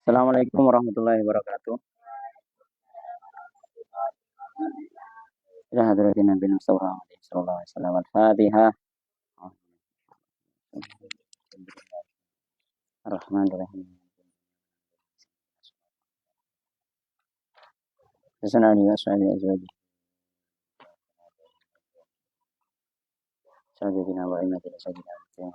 Assalamualaikum warahmatullahi wabarakatuh. Ila hadratin Nabi Mustafa sallallahu alaihi wasallam. Al-Fatihah. Ar-Rahmanir-Rahim. Hasanani wa sahbihi azwaji. Sajidina wa imati sajidina wa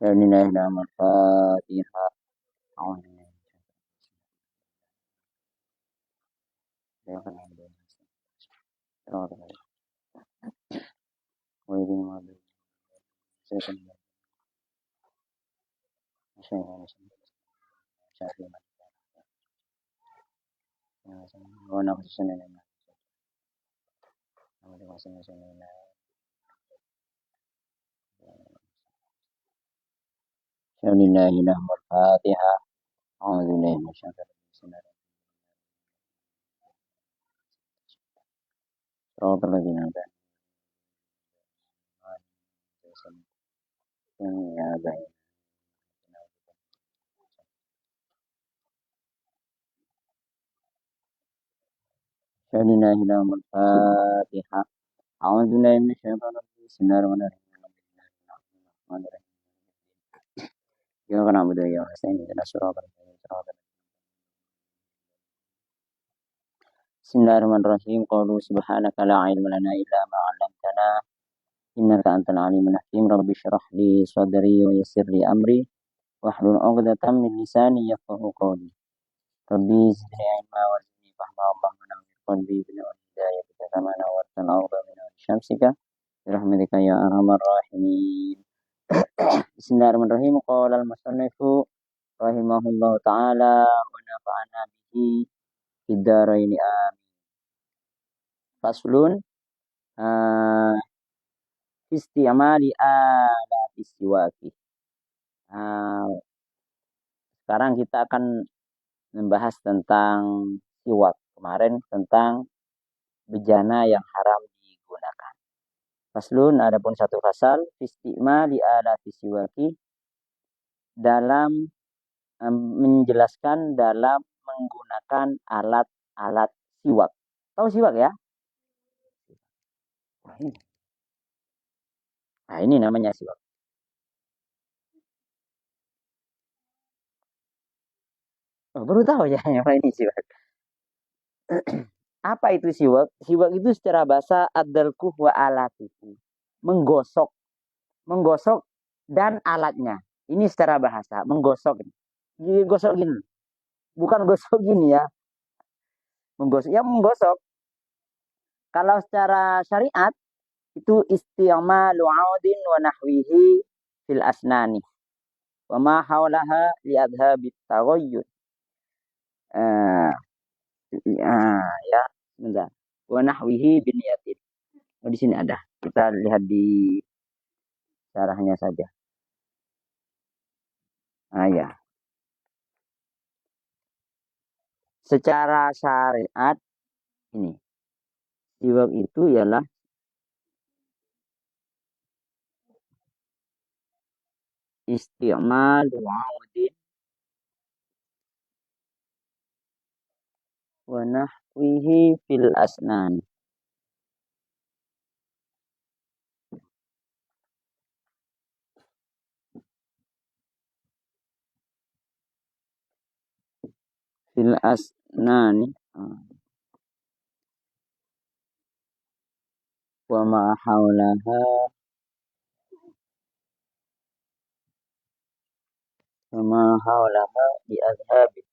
Bismillahirrahmanirrahim. Al-Fatihah. Al-Fatihah. A'udzu billahi minasyaitonir rajim. Shiratal ladzina an'amta 'alaihim. Al-Fatihah. A'udzu billahi minasyaitonir rajim. Bismillahirrahmanirrahim. Ya kana muda ya hasan ila siratal mustaqim. Bismillahirrahmanirrahim. Qalu subhanaka la ilma lana illa ma 'allamtana innaka antal alimul hakim. Rabbi shrah li sadri wa yassir li amri wahlul 'uqdatam min lisani yafqahu qawli. Rabbi zidni ilma wa zidni fahma Allahumma nawwir qalbi bil hidayah kama nawwartal arda min syamsika birahmatika ya arhamar rahimin. Bismillahirrahmanirrahim. Qala al-musannifu rahimahullahu ta'ala wa nafa'ana bihi fid dharaini amin. Faslun istimali alati siwaki. Sekarang kita akan membahas tentang siwak. Kemarin tentang bejana yang haram digunakan. Faslun, adapun satu fasal istimali alati siwaki dalam menjelaskan dalam menggunakan alat-alat siwak. Tahu siwak ya? Nah, ini namanya siwak. Oh, baru tahu ya apa ini siwak. Apa itu siwak? Siwak itu secara bahasa ad-dalkuh wa alatihi. Menggosok. Menggosok dan alatnya. Ini secara bahasa, menggosok. Gosok gini. Bukan gosok gini ya. Menggosok, ya menggosok. Kalau secara syariat itu isti'malu 'audin wa nahwihi fil asnani wa ma hawlaha li adhabit taghayyur. Ya, bentar. Wa nahwihi bin yatin. Oh, di sini ada. Kita lihat di syarahnya saja. Ya. Secara syariat ini siwak itu ialah isti'malu 'audin wa nahwihi fil asnan. Fil asnani wa ma haulaha wa ma haulaha bi adhabi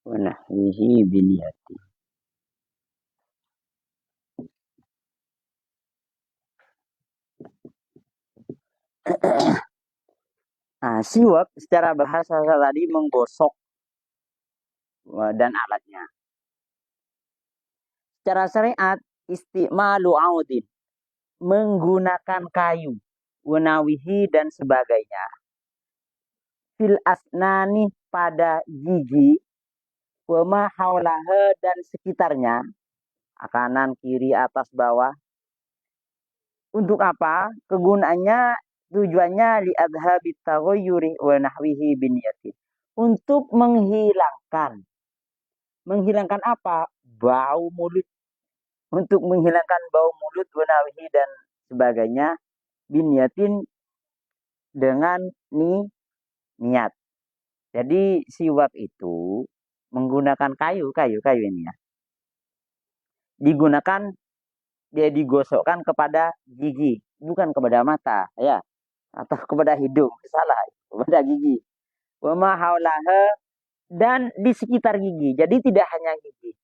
wa nahwihi bin yatin. Siwak secara bahasa tadi menggosok dan alatnya. Secara syariat isti'malu 'audin, menggunakan kayu, wanawihi dan sebagainya. fil asnani pada gigi, wama haulaha dan sekitarnya, kanan, kiri, atas, bawah. Untuk apa? Kegunaannya, tujuannya li adhabit taghayyuri wa nahwihi biniyati. Untuk menghilangkan apa? Bau mulut. Untuk menghilangkan bau mulut wa nahwihi dan sebagainya biniyatin dengan niat. Jadi siwak itu menggunakan kayu ini ya. Digunakan, dia digosokkan kepada gigi, bukan kepada mata, ya, atau kepada hidung, salah, kepada gigi. Wama haulaha dan di sekitar gigi. Jadi tidak hanya gigi,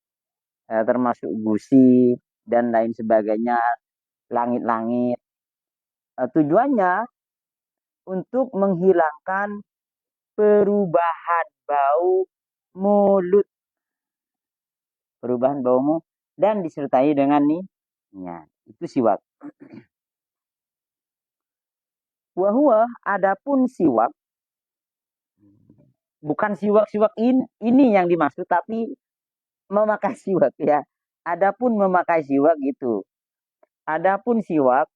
termasuk gusi dan lain sebagainya, langit-langit. Tujuannya untuk menghilangkan perubahan bau mulut, perubahan bau mulut dan disertai dengan niat. Itu siwak. Wahwa adapun siwak, bukan siwak-siwak ini yang dimaksud, tapi memakai siwak ya. Adapun memakai siwak itu. Adapun siwak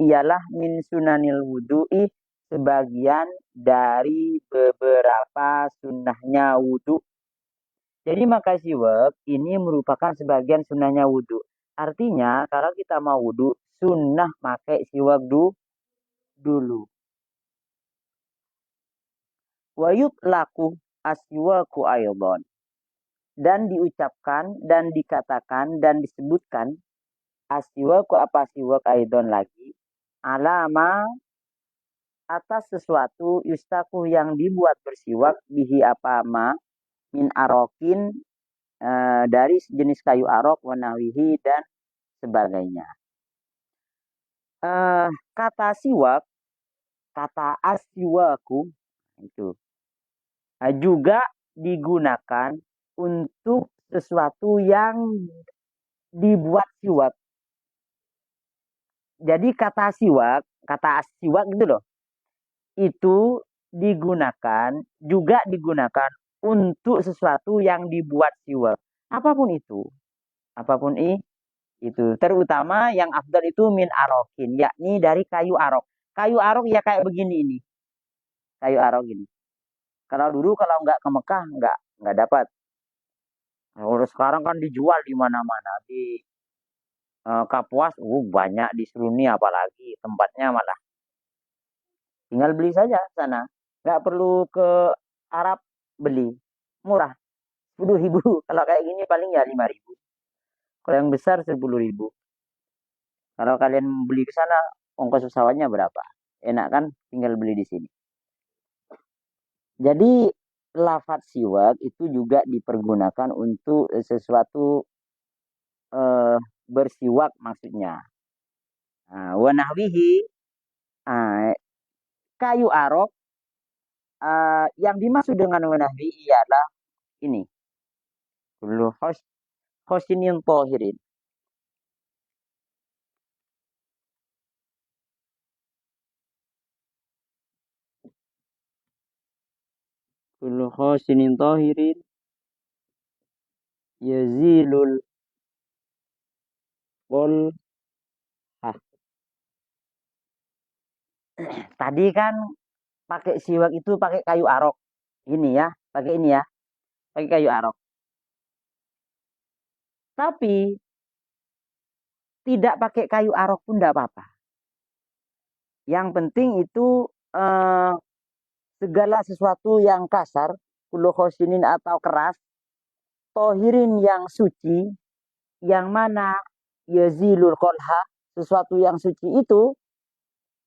ialah min sunanil wudu'i, sebagian dari beberapa sunnahnya wudhu. Jadi memakai siwak ini merupakan sebagian sunnahnya wudhu. Artinya kalau kita mau wudhu, sunnah pakai siwak dulu. Wayut laku aswaku ayobon, dan diucapkan dan dikatakan dan disebutkan aswaku apa siwak aidon lagi, alama atas sesuatu yustaku yang dibuat bersiwak bihi apa ma min arokin, dari jenis kayu arok, wanawihi dan sebagainya. Kata siwak, kata aswaku itu juga digunakan untuk sesuatu yang dibuat siwak. Jadi kata siwak gitu loh, itu juga digunakan untuk sesuatu yang dibuat siwak. Apapun itu. Itu. Terutama yang afdal itu min arokin, yakni dari kayu arok. Kayu arok ya kayak begini ini. Kayu arok ini. Kalau dulu kalau nggak ke Mekah nggak dapat. Kalau sekarang kan dijual di mana-mana, di Kapuas, banyak, di Seruni apalagi tempatnya malah. Tinggal beli saja sana, nggak perlu ke Arab beli, murah, 10.000. Kalau kayak gini paling ya 5.000. Kalau yang besar 10.000. Kalau kalian beli ke sana, ongkos pesawatnya berapa? Enak kan? Tinggal beli di sini. Jadi lafadz siwak itu juga dipergunakan untuk sesuatu bersiwak maksudnya. Wanahwihi, kayu arok, yang dimaksud dengan wanahwi ialah ini. Kullu khosinin tohirin. Kullu khosinin tohirin yazilul qol. Tadi kan pakai siwak itu pakai kayu arok. Ini ya, pakai ini ya. Pakai kayu arok. Tapi tidak pakai kayu arok pun tidak apa-apa. Yang penting itu segala sesuatu yang kasar, kulohosinin atau keras, tohirin yang suci, yang mana yazilul kolha, sesuatu yang suci itu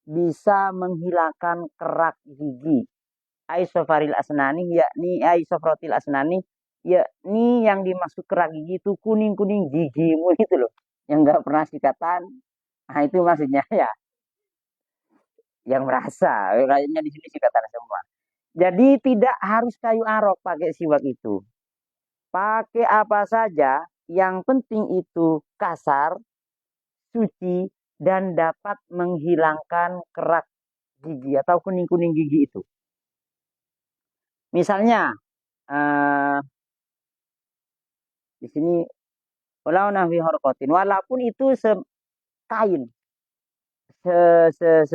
bisa menghilangkan kerak gigi. Aisofaril asnani, yakni aisofrotil asnani, yakni yang dimaksud kerak gigi itu kuning-kuning gigimu gitu loh, yang nggak pernah sikatan. Nah itu maksudnya ya, yang merasa kayaknya di sini sikatan semua. Jadi tidak harus kayu arok pakai siwak itu. Pakai apa saja, yang penting itu kasar, suci, dan dapat menghilangkan kerak gigi atau kuning-kuning gigi itu. Misalnya eh, di sini walau nahwi horkotin, walaupun itu kain, se,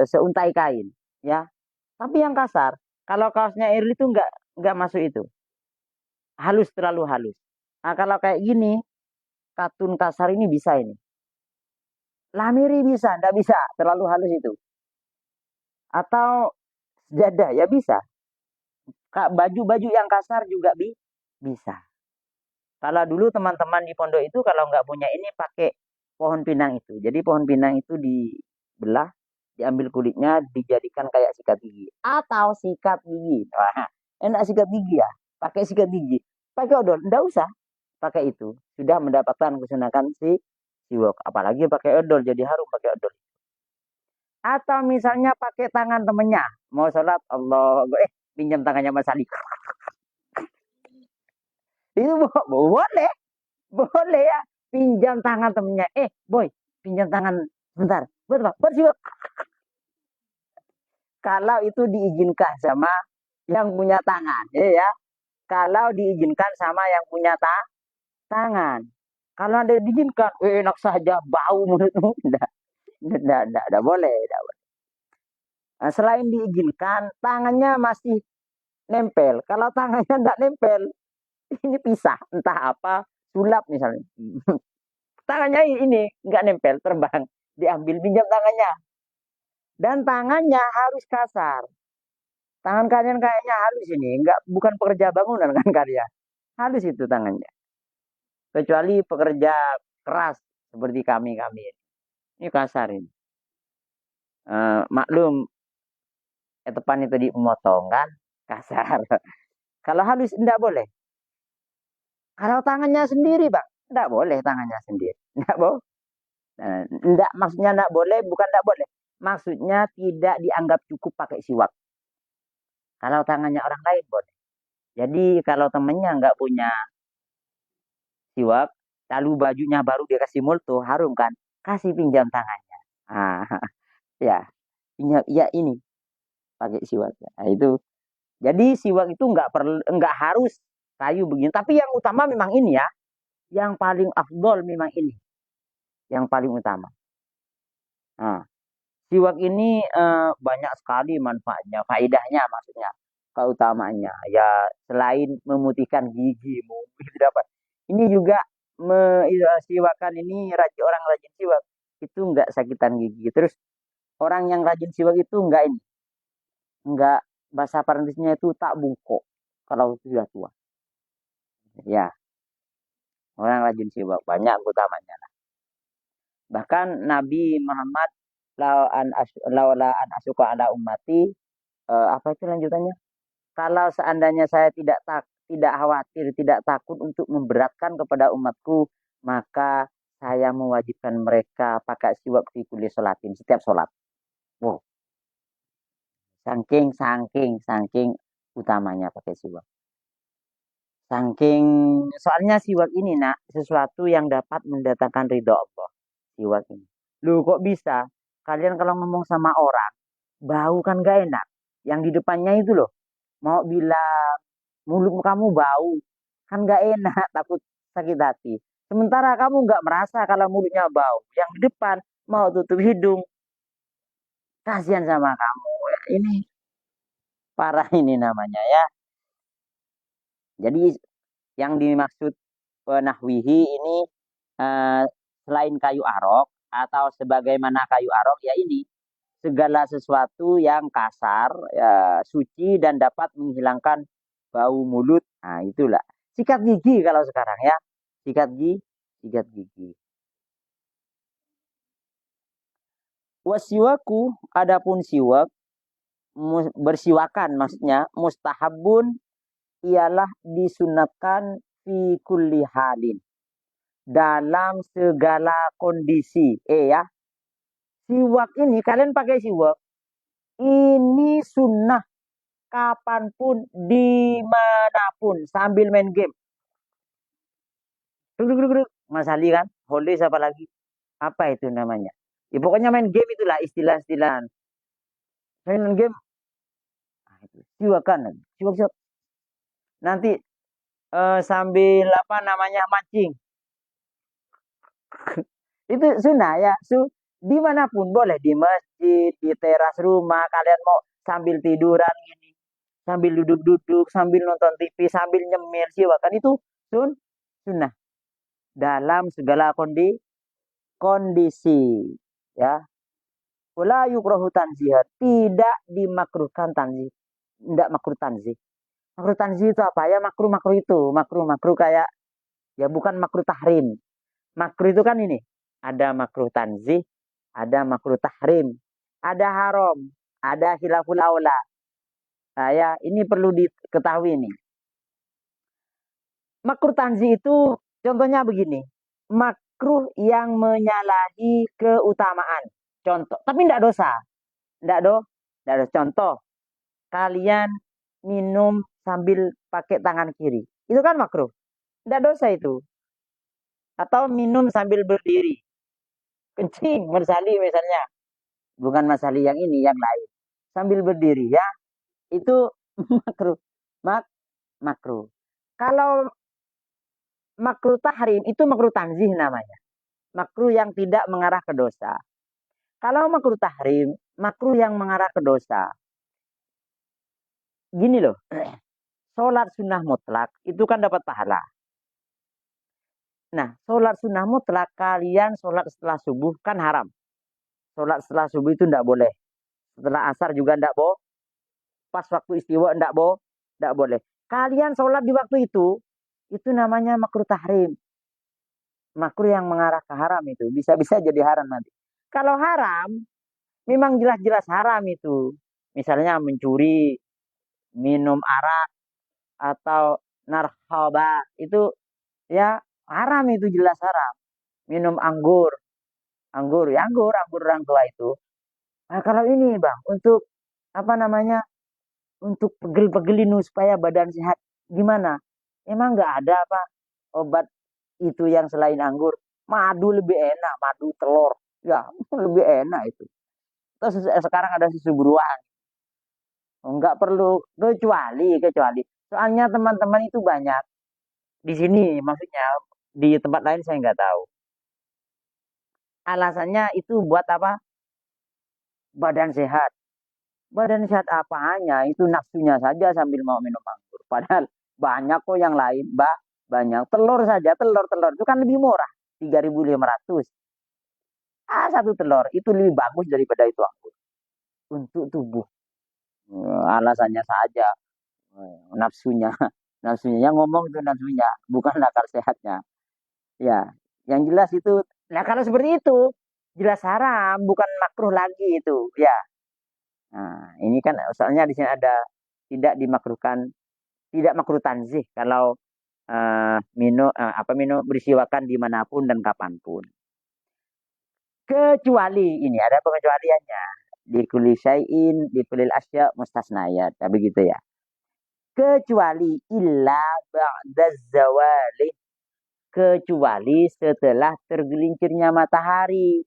seuntai kain, ya. Tapi yang kasar, kalau kaosnya Erli itu nggak masuk itu, halus terlalu halus. Nah kalau kayak gini, katun kasar ini bisa ini. Lamiri bisa, nggak bisa, terlalu halus itu. Atau sejadah ya bisa. Baju-baju yang kasar juga bisa. Kalau dulu teman-teman di pondok itu kalau nggak punya ini pakai pohon pinang itu. Jadi pohon pinang itu dibelah, diambil kulitnya, dijadikan kayak sikat gigi. Atau sikat gigi. Wah, enak sikat gigi ya. Pakai sikat gigi. Pakai odol. Nggak usah pakai itu. Sudah mendapatkan kesunahan si siwak. Apalagi pakai odol. Jadi harum pakai odol. Atau misalnya pakai tangan temennya. Mau sholat, Allah. Pinjam tangannya Mas Ali. Itu boleh. Boleh ya. Pinjam tangan temennya. Boy, pinjam tangan sebentar. Buat apa? Buat siwak. Kalau itu diizinkan sama yang punya tangan. Ya. Kalau diizinkan sama yang punya tangan. Kalau ada diizinkan, enak saja, bau menurutmu. Enggak boleh. Enggak boleh. Nah, selain diizinkan, tangannya masih nempel. Kalau tangannya enggak nempel, ini pisah. Entah apa, sulap misalnya. Tangannya ini enggak nempel, terbang. Diambil, pinjam tangannya. Dan tangannya harus kasar. Tangan kalian kayaknya halus ini. Enggak, bukan pekerja bangunan kan kalian. Halus itu tangannya. Kecuali pekerja keras seperti kami-kami. Ini kasar ini. Maklum, tepan itu dipotong kan. Kasar. Kalau halus enggak boleh. Kalau tangannya sendiri, Bang, enggak boleh tangannya sendiri. Enggak boleh. Enggak, maksudnya enggak boleh, bukan enggak boleh. Maksudnya tidak dianggap cukup pakai siwak. Kalau tangannya orang lain boleh. Jadi kalau temennya enggak punya siwak, lalu bajunya baru dia kasih multo, harum kan? Kasih pinjam tangannya. Ah, ya, pinjam, ya ini pakai siwak. Nah, itu. Jadi siwak itu enggak harus kayu begini. Tapi yang utama memang ini ya. Yang paling afdol memang ini. Yang paling utama. Nah, siwak ini banyak sekali manfaatnya, faedahnya maksudnya, keutamaannya. Ya selain memutihkan gigi, dapat. Ini juga siwakan ini orang rajin siwak itu enggak sakitan gigi. Terus orang yang rajin siwak itu enggak bahasa Perancisnya itu tak bungkuk kalau sudah tua. Ya, orang rajin siwak banyak utamanya. Bahkan Nabi Muhammad laula an asuka ala ummati, apa itu lanjutannya? Kalau seandainya saya tidak khawatir, tidak takut untuk memberatkan kepada umatku, maka saya mewajibkan mereka pakai siwak fi kulli sholatin, setiap sholat. Wow, saking utamanya pakai siwak. Saking soalnya siwak ini nak sesuatu yang dapat mendatangkan ridho Allah. Siwak ini. Lu kok bisa? Kalian kalau ngomong sama orang, bau kan gak enak. Yang di depannya itu loh, mau bilang mulut kamu bau, kan gak enak, takut sakit hati. Sementara kamu nggak merasa kalau mulutnya bau. Yang di depan mau tutup hidung, kasihan sama kamu. Ini parah ini namanya ya. Jadi yang dimaksud penahwihi ini eh, selain kayu arok atau sebagaimana kayu arok ya ini segala sesuatu yang kasar, ya, suci dan dapat menghilangkan bau mulut. Nah, itulah. Sikat gigi kalau sekarang ya. Sikat gigi. Wasiwaku, adapun siwak, bersiwakan maksudnya, mustahabun ialah disunatkan fi kulli halin. Dalam segala kondisi. Ya, siwak ini, kalian pakai siwak. Ini sunnah kapanpun, dimanapun, sambil main game. Mas Ali kan, Holly siapa lagi? Apa itu namanya? Ya, pokoknya main game itulah istilah-istilah. Main game. Siwakan, siwak. Nanti sambil apa namanya mancing. Itu sunnah ya. Dimanapun boleh, di masjid, di teras rumah, kalian mau sambil tiduran gini, sambil duduk-duduk, sambil nonton TV, sambil nyemil siwakan itu sunnah dalam segala kondisi ya. Wala yukrahu tanzih, tidak dimakruhkan tanzih, tidak makruh tanzih. Makruh tanzih itu apa ya? Makruh-makruh itu, makruh-makruh kayak ya bukan makruh tahrim. Makruh itu kan ini, ada makruh tanzih, ada makruh tahrim, ada haram, ada khilaful aula. Nah, ya, ini perlu diketahui nih. Makruh tanzih itu contohnya begini. Makruh yang menyalahi keutamaan. Contoh, tapi tidak dosa. Tidak dosa. Contoh, kalian minum sambil pakai tangan kiri. Itu kan makruh. Tidak dosa itu. Atau minum sambil berdiri. Kencing, mersali misalnya. Bukan masali yang ini, yang lain. Sambil berdiri ya. Itu makruh. Makruh. Kalau makruh tahrim, itu makruh tanzih namanya. Makruh yang tidak mengarah ke dosa. Kalau makruh tahrim, makruh yang mengarah ke dosa. Gini loh. Sholat sunnah mutlak itu kan dapat pahala. Nah, sholat sunnah mutlak kalian sholat setelah subuh kan haram. Sholat setelah subuh itu tidak boleh. Setelah asar juga tidak boleh. Pas waktu istiwa tidak boleh. Kalian sholat di waktu itu namanya makruh tahrim. Makruh yang mengarah ke haram itu. Bisa-bisa jadi haram nanti. Kalau haram, memang jelas-jelas haram itu. Misalnya mencuri, minum arak, atau narkoba. Itu ya haram, itu jelas haram. Minum anggur orang tua itu. Nah, kalau ini bang, untuk apa namanya, untuk pegel-pegelin supaya badan sehat, gimana? Emang nggak ada apa obat itu yang selain anggur? Madu lebih enak, madu telur, ya lebih enak itu. Terus sekarang ada susu beruang, nggak perlu, kecuali. Soalnya teman-teman itu banyak di sini, maksudnya di tempat lain saya nggak tahu. Alasannya itu buat apa? Badan sehat. Badan sehat apanya? Itu nafsunya saja sambil mau minum anggur. Padahal banyak kok yang lain, Mbak. Banyak. Telur saja, telur itu kan lebih murah. 3.500. Satu telur itu lebih bagus daripada itu anggur. Untuk tubuh. Alasannya saja. Nafsunya. Nafsunya. Yang ngomong itu nafsunya. Bukan akal sehatnya. Ya. Yang jelas itu. Nah kalau seperti itu. Jelas haram. Bukan makruh lagi itu. Ya. Nah, ini kan soalnya di sini ada tidak dimakruhkan, tidak makruh tanzih kalau minum bersiwakan dimanapun dan kapanpun. Kecuali ini ada pengecualiannya. Di kulli syai'in, di kulil asya mustasnayat. Ya, begitu ya. Kecuali illa ba'da zawali. Kecuali setelah tergelincirnya matahari.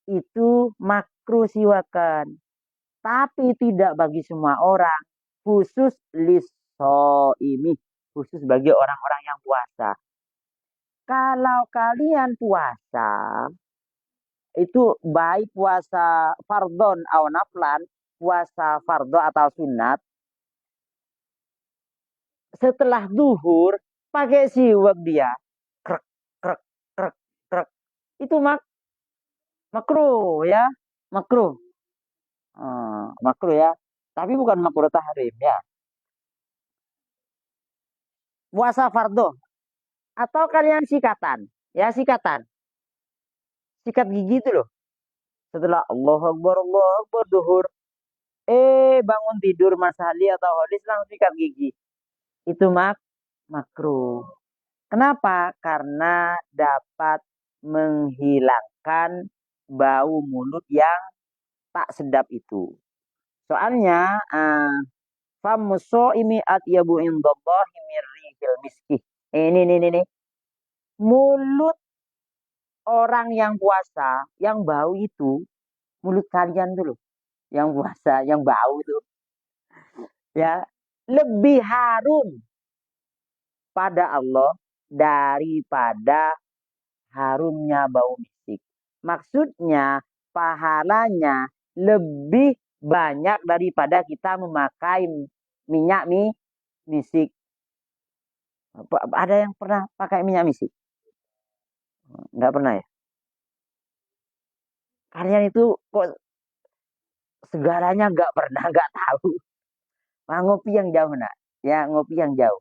Itu makruh siwakan. Tapi tidak bagi semua orang, khusus ini, khusus bagi orang-orang yang puasa. Kalau kalian puasa, itu baik puasa fardon atau naflan, puasa fardo atau sunat, setelah duhur, pakai siwak dia, krek, krek, krek, krek. Itu makruh ya, makruh. Makruh ya, tapi bukan makruh tahrim ya. Puasa fardo atau kalian sikatan, ya sikatan, sikat gigi itu loh. Setelah Allah Akbar duhur, bangun tidur Mas Ali atau Hodis langsung sikat gigi. Itu makruh. Kenapa? Karena dapat menghilangkan bau mulut yang tak sedap itu. Soalnya famuso imi atyabu indallahi mirrihil miski. Ini. Mulut orang yang puasa, yang bau itu, mulut kalian tuh loh, yang puasa, yang bau itu, Ya, lebih harum pada Allah daripada harumnya bau misik. Maksudnya pahalanya lebih banyak daripada kita memakai minyak misik. Ada yang pernah pakai minyak misik? Enggak pernah ya? Kalian itu kok segalanya enggak pernah, enggak tahu. Nah, ngopi yang jauh, nak. Ya, ngopi yang jauh.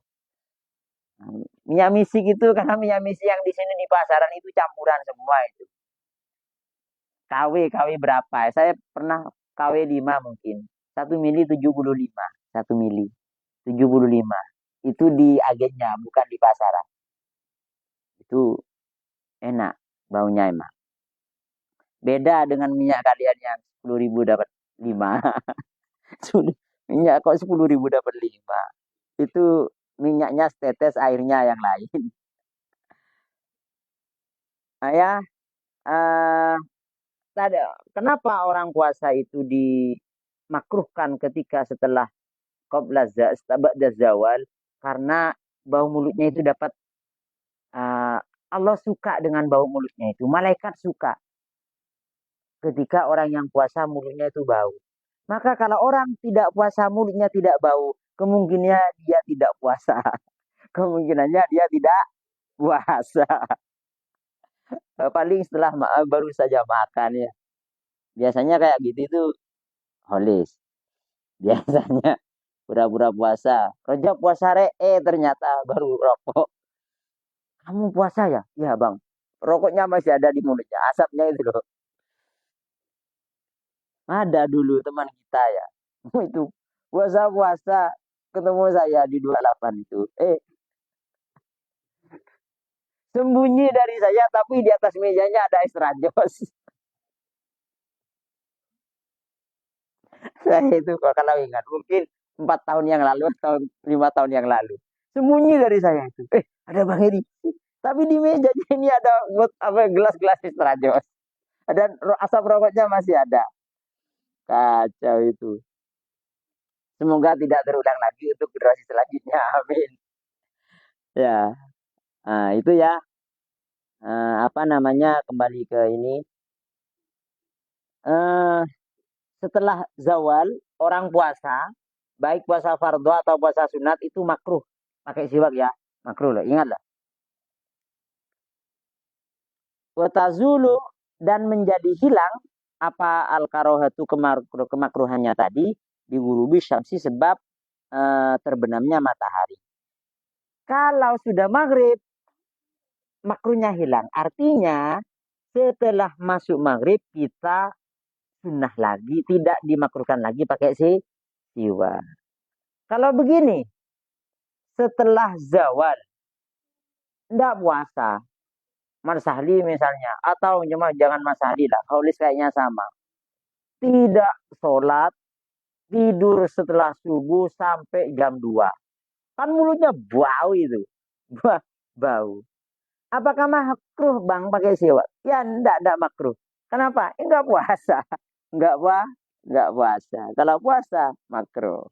Minyak misik itu karena minyak misik yang di sini di pasaran itu campuran semua itu. KW berapa? Saya pernah KW 5 mungkin. 1 mili 75. 1 mili 75. Itu di agennya, bukan di pasaran. Itu enak baunya emang. Beda dengan minyak kalian yang 10.000 dapat 5. Minyak kok 10.000 dapat 5. Itu minyaknya setetes, airnya yang lain. Nah, ya, eh, tadi, kenapa orang puasa itu dimakruhkan ketika setelah ba'da zawal? Karena bau mulutnya itu dapat, eh, Allah suka dengan bau mulutnya itu. Malaikat suka ketika orang yang puasa mulutnya itu bau. Maka kalau orang tidak puasa mulutnya tidak bau, kemungkinannya dia tidak puasa. Kemungkinannya dia tidak puasa. Paling setelah baru saja makan ya. Biasanya kayak gitu itu holis. Biasanya pura-pura puasa. Kerja puasa ternyata baru rokok. Kamu puasa ya? Iya bang. Rokoknya masih ada di mulutnya. Asapnya itu loh. Ada dulu teman kita ya. Itu puasa-puasa ketemu saya di 28 itu. Sembunyi dari saya tapi di atas mejanya ada extra jos. Saya itu kalau ingat mungkin 4 tahun yang lalu atau 5 tahun yang lalu. Sembunyi dari saya itu. Ada Bang Edi. Tapi di mejanya ini ada apa gelas-gelas extra jos. Dan asap rokoknya masih ada. Kacau itu. Semoga tidak terulang lagi untuk generasi selanjutnya. Amin. Ya, nah, itu ya. Apa namanya kembali ke ini. Eh, Setelah zawal orang puasa, baik puasa fardu atau puasa sunat itu makruh pakai siwak ya, makruh loh. Ingatlah. Watazulu dan menjadi hilang apa al karohatu kemakruhannya tadi di gurubi syamsi sebab terbenamnya matahari. Kalau sudah maghrib, makruhnya hilang. Artinya setelah masuk maghrib kita sunnah lagi, tidak dimakruhkan lagi pakai siwak. Kalau begini, setelah zawal, tidak puasa, Marsahli misalnya, atau jangan Marsahli lah, Kaulis kayaknya sama. Tidak sholat, tidur setelah subuh sampai jam 2. Kan mulutnya bau itu. Bau. Apakah makruh bang pakai siwak? Ya enggak makruh. Kenapa? Enggak puasa. Enggak enggak puasa. Kalau puasa makruh.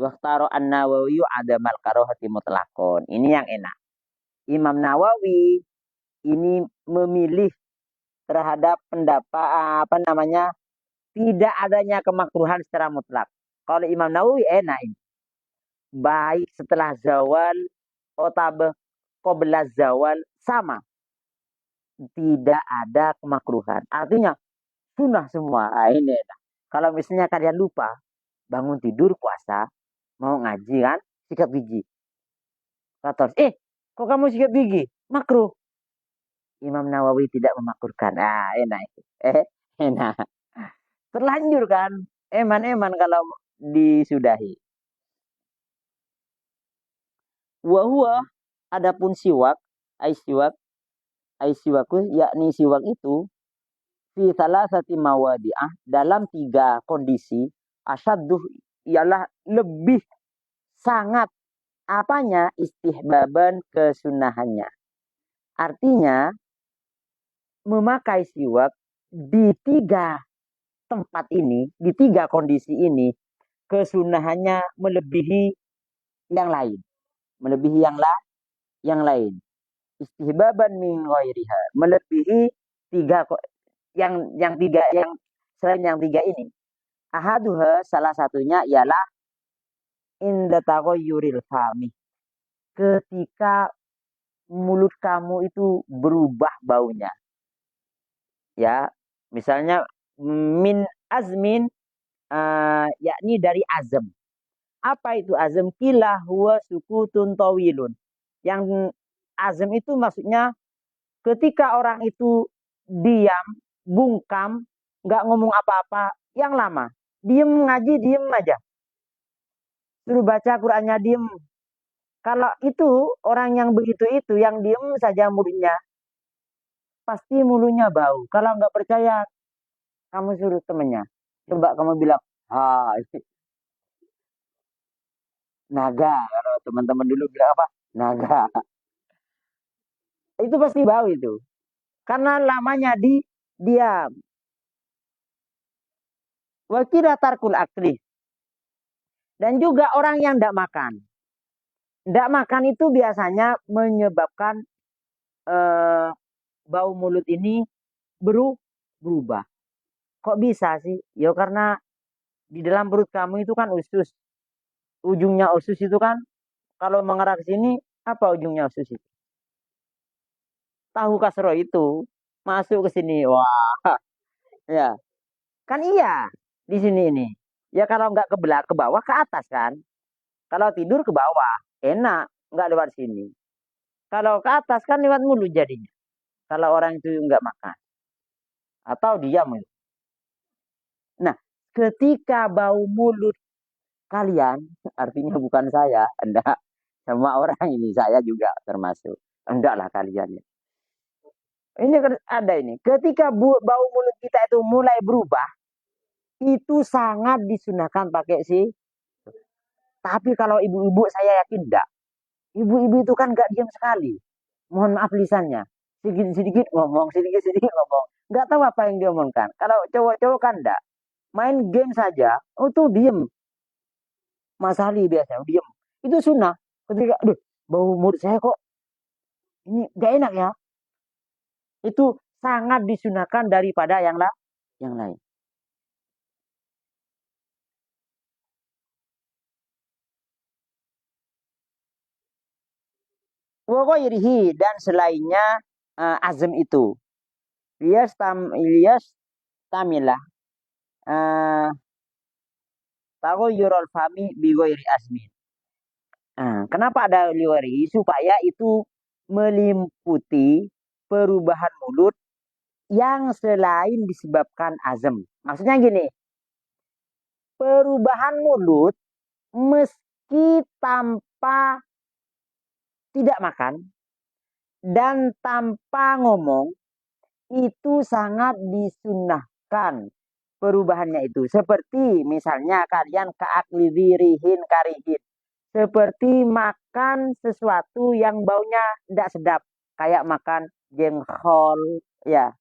Waktaro an-Nawawi ada malkarohati mutlakon. Ini yang enak. Imam Nawawi ini memilih terhadap pendapat apa namanya tidak adanya kemakruhan secara mutlak. Kalau Imam Nawawi enak ini. Baik setelah zawal atau qabla zawal sama. Tidak ada kemakruhan. Artinya sunnah semua. Ini enak. Kalau misalnya kalian lupa bangun tidur puasa mau ngaji kan sikat gigi. Kata, kok kamu sikat gigi? Makruh. Imam Nawawi tidak memakruhkan. Enak itu. Enak. Terlanjur kan? Eman-eman kalau disudahi. Wahua adapun siwak, ai siwaku yakni siwak itu fi salasati mawadi'ah dalam 3 kondisi asyadduh ialah lebih sangat apanya istihbaban kesunahannya. Artinya memakai siwak di 3 tempat ini, di 3 kondisi ini, kesunahannya melebihi yang lain. Melebihi yang lain. Istihbaban min ghairiha. Melebihi yang selain yang 3 ini. Ahaduha, salah satunya ialah inda taghayyuril fami. Ketika mulut kamu itu berubah baunya. Ya, misalnya min azmin, yakni dari azam. Apa itu azam? Kila huwa sukutun tawilun. Yang azam itu maksudnya ketika orang itu diam, bungkam, nggak ngomong apa-apa, yang lama. Diem ngaji, diem aja. Suruh baca Qur'annya diem. Kalau itu, orang yang begitu itu, yang diem saja mulutnya, pasti mulutnya bau. Kalau nggak percaya, kamu suruh temennya. Coba kamu bilang, ini naga. Kalau teman-teman dulu bilang apa? Naga. Itu pasti bau itu. Karena lamanya diam. Wakira tarkul akli. Dan juga orang yang tidak makan. Tidak makan itu biasanya menyebabkan bau mulut ini berubah. Kok bisa sih? Ya karena di dalam perut kamu itu kan usus. Ujungnya usus itu kan kalau mengarah ke sini, apa ujungnya usus itu? Tahu kasro itu masuk ke sini. Wah, ya. Kan iya di sini ini. Ya kalau nggak ke bawah ke atas kan. Kalau tidur ke bawah, enak, nggak lewat sini. Kalau ke atas kan lewat mulut jadinya. Kalau orang itu nggak makan atau diam. Nah, ketika bau mulut kalian, artinya bukan saya, enggak, sama orang ini saya juga termasuk. Enggak lah kalian ya. Ini kan ada ini. Ketika bau mulut kita itu mulai berubah, itu sangat disunahkan pakai sih. Tapi kalau ibu-ibu saya yakin enggak. Ibu-ibu itu kan enggak diam sekali. Mohon maaf lisannya. Sedikit-sedikit ngomong, sedikit-sedikit ngomong. Enggak tahu apa yang diomongkan. Kalau cowok-cowok kan enggak. Main game saja, oh tuh diem. Mas Ali biasanya diem. Itu sunnah. Ketika, aduh, bau mulut saya kok ini gak enak ya. Itu sangat disunahkan daripada yang lain. Wagoirihi dan selainnya azam itu. Ilias tamilah. Tahu yurol fami bigoiri azmin. Kenapa ada liwari? Supaya itu meliputi perubahan mulut yang selain disebabkan azam. Maksudnya gini, perubahan mulut meski tanpa tidak makan dan tanpa ngomong itu sangat disunahkan perubahannya itu. Seperti misalnya kalian keaklidirihin karihin. Seperti makan sesuatu yang baunya tidak sedap. Kayak makan jengkol, ya,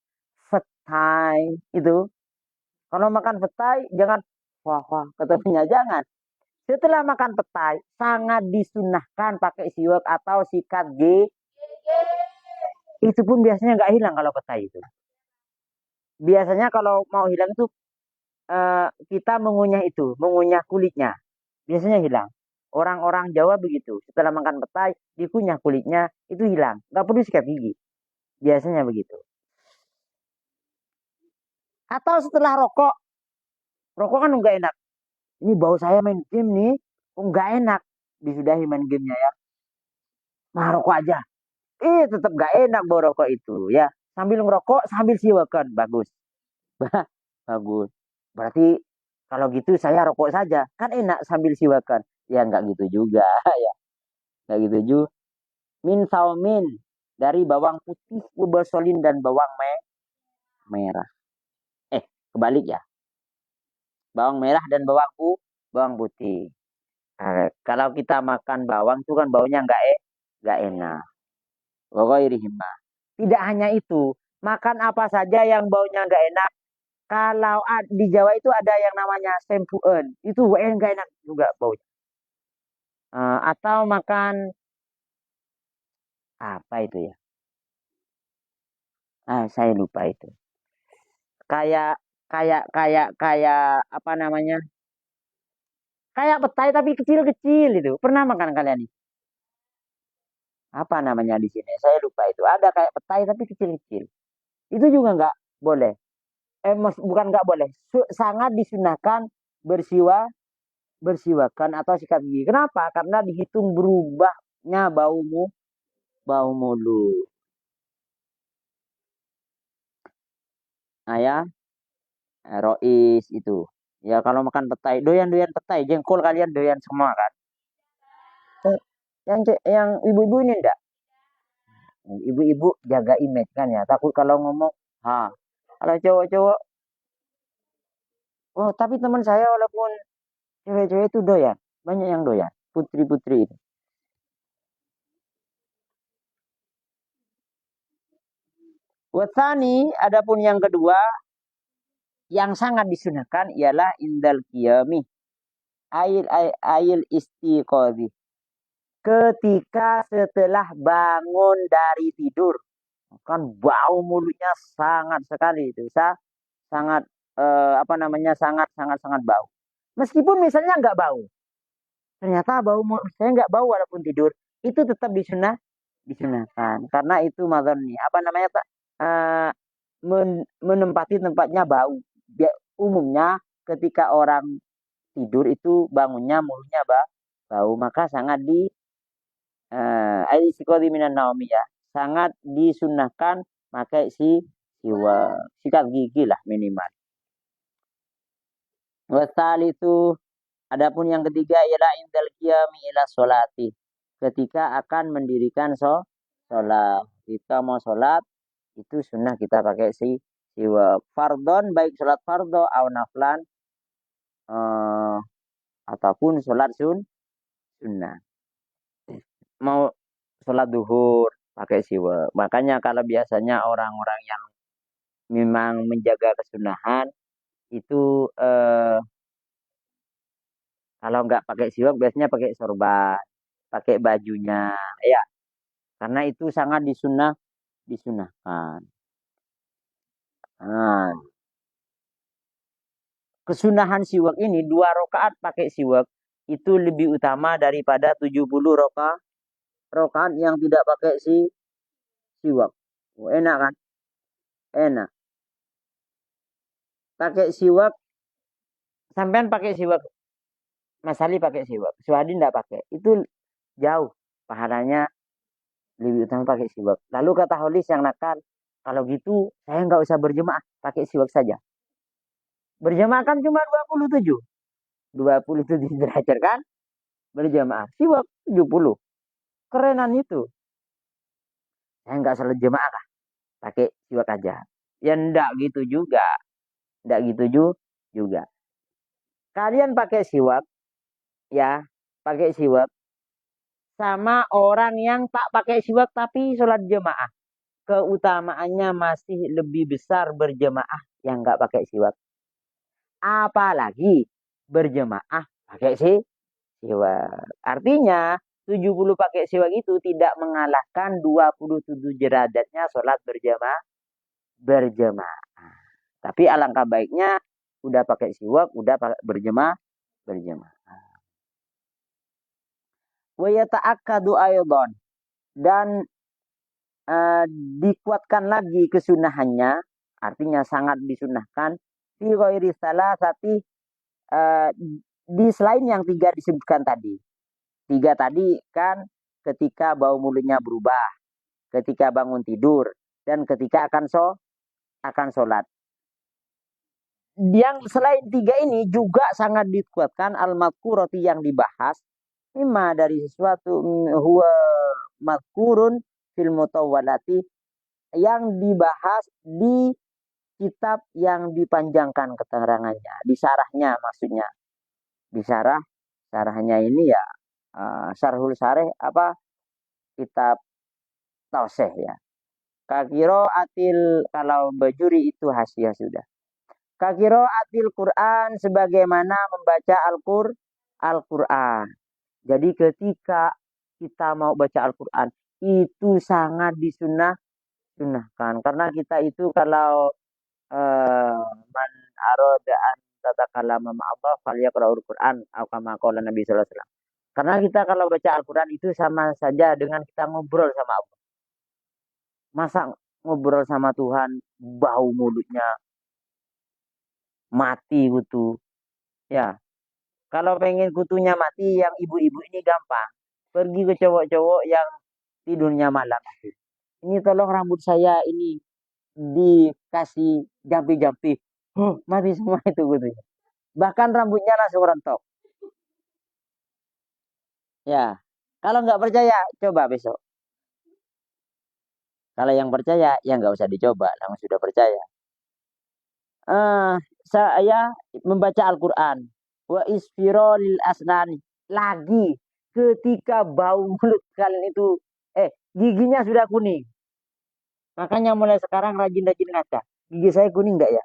petai, itu. Kalau makan petai, jangan, wah, ketemunya jangan. Setelah makan petai, sangat disunahkan pakai siwak atau sikat gigi. Itu pun biasanya nggak hilang kalau petai itu. Biasanya kalau mau hilang itu kita mengunyah itu, mengunyah kulitnya. Biasanya hilang. Orang-orang Jawa begitu. Setelah makan petai, dikunyah kulitnya, itu hilang. Nggak perlu sikat gigi. Biasanya begitu. Atau setelah rokok, rokok kan nggak enak. Ini bau saya main game nih, nggak enak. Disudahi main gamenya ya. Nah, rokok aja. Tetap nggak enak bau rokok itu ya. Sambil ngerokok, sambil siwakan. Bagus. Bagus. Berarti kalau gitu saya rokok saja. Kan enak sambil siwakan. Ya nggak gitu juga ya. Nggak gitu juga. Min saumin. Dari bawang putih, ubasolin, dan bawang merah. Kebalik ya. Bawang merah dan bawang putih. Kalau kita makan bawang itu kan baunya nggak enak. Pokoknya Tidak hanya itu. Makan apa saja yang baunya nggak enak. Kalau di Jawa itu ada yang namanya sempuen, itu enggak enak juga baunya. Atau makan apa itu ya? Saya lupa itu. Kayak kayak apa namanya? Kayak petai tapi kecil-kecil itu. Pernah makan kalian itu? Apa namanya di sini? Saya lupa itu. Ada kayak petai tapi kecil-kecil. Itu juga nggak boleh. Bukan nggak boleh. Sangat disunahkan bersiwa bersiwakan atau sikat gigi. Kenapa? Karena dihitung berubahnya bau mulut. Nah ya, Rois itu. Ya kalau makan petai, doyan-doyan petai, jengkol kalian doyan semua kan? Eh, yang ibu-ibu ini enggak. Ibu-ibu jaga image kan ya. Takut kalau ngomong, kalau cowok-cowok, oh tapi teman saya walaupun cewek-cewek itu doyan, banyak yang doyan, putri-putri itu. Watani, adapun yang kedua, yang sangat disunahkan ialah indal qiyami, ail istiqodhi. Ketika setelah bangun dari tidur, kan bau mulutnya sangat sekali itu, sangat apa namanya sangat sangat sangat bau. Meskipun misalnya nggak bau, ternyata bau mulut saya nggak bau walaupun tidur, itu tetap disunahkan karena itu nih apa namanya tak menempati tempatnya bau. Umumnya ketika orang tidur itu bangunnya mulutnya bau, maka sangat istiqodi minan naumi ya, sangat disunahkan pakai sikat gigi lah minimal. Wasal itu adapun yang ketiga ialah indal qiyami ila sholati, ketika akan mendirikan sholat. Kita mau sholat itu sunnah kita pakai siwak. Fardon baik sholat fardo atau naflan, eh, ataupun sholat sunnah. Mau sholat duhur pakai siwak. Makanya kalau biasanya orang-orang yang memang menjaga kesunahan itu kalau nggak pakai siwak biasanya pakai sorban, pakai bajunya, ya. Karena itu sangat disunahkan. Nah, kesunahan siwak ini 2 rakaat pakai siwak itu lebih utama daripada 70 rakaat yang tidak pakai siwak. Enak kan? Enak. Pakai siwak, sampean pakai siwak, Mas Ali pakai siwak, Suhadi tidak pakai. Itu jauh pahalanya lebih utama pakai siwak. Lalu kata Holis yang nakal, kalau gitu saya nggak usah berjemaah, pakai siwak saja. Berjemaah kan cuma 27 derajat kan? Berjemaah. Siwak 70. Kerenan itu. Saya nggak salah jemaah lah, pakai siwak aja. Ya ndak gitu juga. Ndak gitu juga. Kalian pakai siwak, ya, pakai siwak sama orang yang tak pakai siwak tapi sholat jemaah. Keutamaannya masih lebih besar berjemaah yang nggak pakai siwak. Apalagi berjemaah pakai siwak. Artinya 70 pakai siwak itu tidak mengalahkan 27 derajatnya sholat berjemaah. Tapi alangkah baiknya udah pakai siwak, udah berjemaah. Wa yata'akkadu aydan, dan eh, dikuatkan lagi kesunahannya, artinya sangat disunahkan fi ghairi salasati, eh, di selain yang 3 disebutkan tadi. 3 tadi kan ketika bau mulutnya berubah, ketika bangun tidur, dan ketika akan sholat. Yang selain 3 ini juga sangat dikuatkan al-madkurati yang dibahas, mimma dari sesuatu huwa madkurun fil mutawwalati, yang dibahas di kitab yang dipanjangkan keterangannya, di sarahnya maksudnya. Di sarahnya ini ya, Syarhul Sareh apa, kitab Tauseh ya. Kakiro atil, kalau bajuri itu hasiah sudah. Kakiraatil Quran sebagaimana membaca Al-Quran. Jadi ketika kita mau baca Al-Quran itu sangat disunahkan. Karena kita itu kalau man arada an tatakalama ma Allah falyaqra'ul Quran atau kama qala Nabi sallallahu alaihi wasallam. Karena kita kalau baca Al-Quran itu sama saja dengan kita ngobrol sama Allah. Masa ngobrol sama Tuhan bau mulutnya mati gitu. Ya, kalau pengen kutunya mati yang ibu-ibu ini gampang. Pergi ke cowok-cowok yang tidurnya malam. Ini tolong rambut saya ini dikasih jampi-jampi. Huh, mati semua itu kutunya. Bahkan rambutnya langsung rontok. Ya, kalau nggak percaya, coba besok. Kalau yang percaya, ya nggak usah dicoba. Namun sudah percaya. eh saya membaca Al-Quran. Wa isfirolil asnani. Lagi ketika bau mulut kalian itu, giginya sudah kuning. Makanya mulai sekarang rajin-rajin ngaca. Gigi saya kuning enggak ya?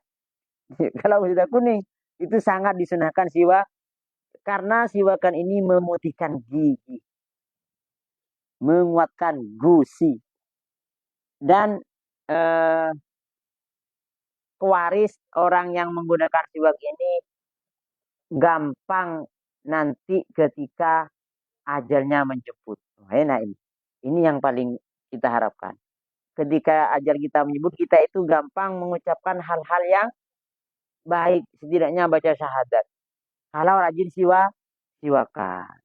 Kalau sudah kuning, itu sangat disunahkan siwak. Karena siwakan ini memutihkan gigi. Menguatkan gusi. Dan eh, pewaris orang yang menggunakan siwak ini gampang nanti ketika ajalnya menjemput. Enak ini. Ini yang paling kita harapkan. Ketika ajal kita menyebut, kita itu gampang mengucapkan hal-hal yang baik. Setidaknya baca syahadat. Kalau rajin siwakan.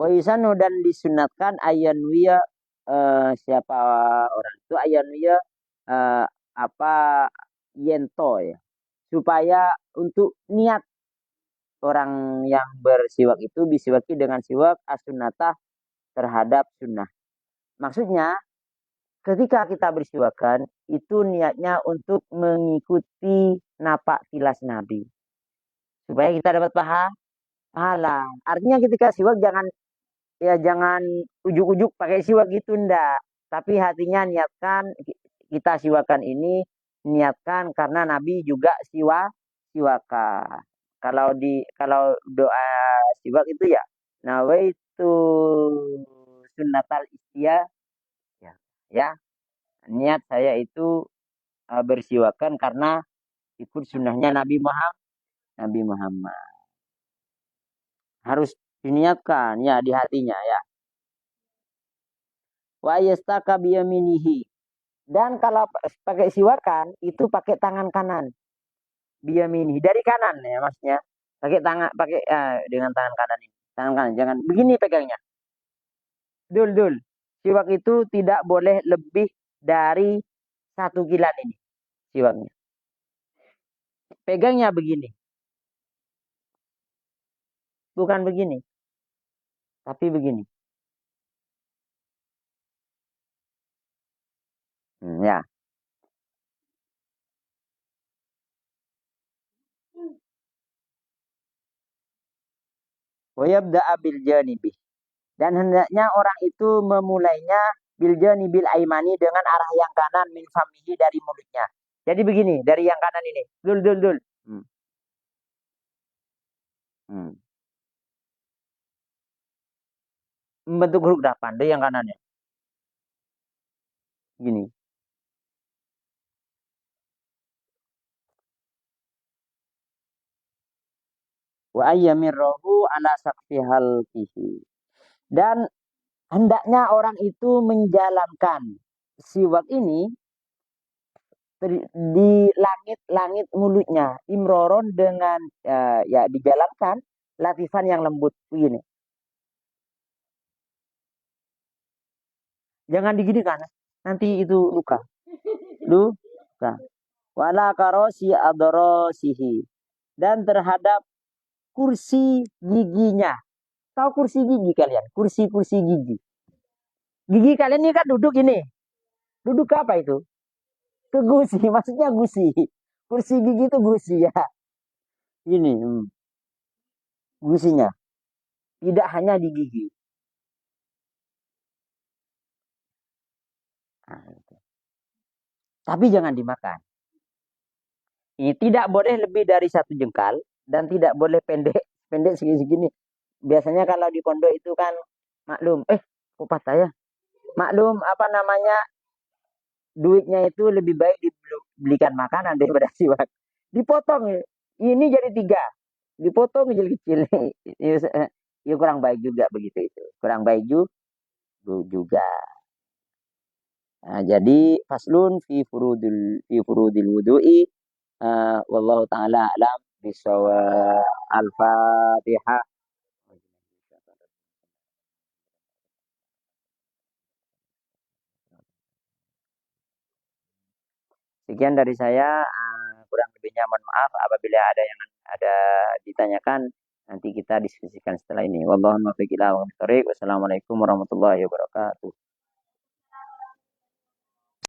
Waisanu dan disunatkan ayanwiya, siapa orang itu ayanwiya, eh, apa yento ya. Supaya untuk niat orang yang bersiwak itu bisiwaki dengan siwak asunatah terhadap sunnah. Maksudnya ketika kita bersiwakan itu niatnya untuk mengikuti napak tilas Nabi. Supaya kita dapat pahala. Artinya ketika siwak jangan ujuk-ujuk pakai siwak gitu ndak. Tapi hatinya niatkan kita siwakan ini niatkan karena Nabi juga siwakan. Kalau doa siwak itu ya nawaitu sunnatal istia ya, ya niat saya itu bersiwakan karena ikut sunnahnya Nabi Muhammad. Harus diniatkan ya di hatinya ya. Wa yastaka biyaminihi. Dan kalau pakai siwakan itu pakai tangan kanan. Biyaminihi dari kanan ya maksudnya. Pakai dengan tangan kanan ini. Tangan kanan jangan begini pegangnya. Dul dul. Siwak itu tidak boleh lebih dari 1 kilan ini siwaknya. Pegangnya begini. Bukan begini. Tapi begini. Ya. Wayabda bil janibi. Dan hendaknya orang itu memulainya bil janibil aimani dengan arah yang kanan min famihi dari mulutnya. Jadi begini, dari yang kanan ini. Dul dul dul. Hmm. Hmm. Membentuk huruf 8 dari yang kanannya. Gini. Wa ayyamirrahu ala saqfi halqihi. Dan hendaknya orang itu menjalankan siwak ini di langit-langit mulutnya. Imroron dengan ya dijalankan latifan yang lembut begini. Jangan diginikan. Nanti itu luka. Luka. Wala karosi adorosihi. Dan terhadap kursi giginya. Tahu kursi gigi kalian? Kursi-kursi gigi. Gigi kalian ini kan duduk ini. Duduk ke apa itu? Ke gusi. Maksudnya gusi. Kursi gigi itu gusi ya. Ini gusinya. Tidak hanya di gigi. Nah, tapi jangan dimakan. Ini tidak boleh lebih dari 1 jengkal dan tidak boleh pendek pendek segini-segini. Biasanya kalau di pondok itu kan maklum, kok patah ya? Maklum apa namanya, duitnya itu lebih baik dibelikan makanan daripada siwak. Dipotong ya. Ini jadi 3, dipotong kecil-kecil. Ya kurang baik juga begitu itu. Kurang baik juga. Nah, jadi faslun fi furudil wudu'i, wallahu taala alam bisawab. Al-Fatihah. Sekian dari saya, kurang lebihnya mohon maaf apabila ada yang ada ditanyakan, nanti kita diskusikan setelah ini. Wallahu muwaffiq ila aqwamit thoriq. Wassalamualaikum warahmatullahi wabarakatuh.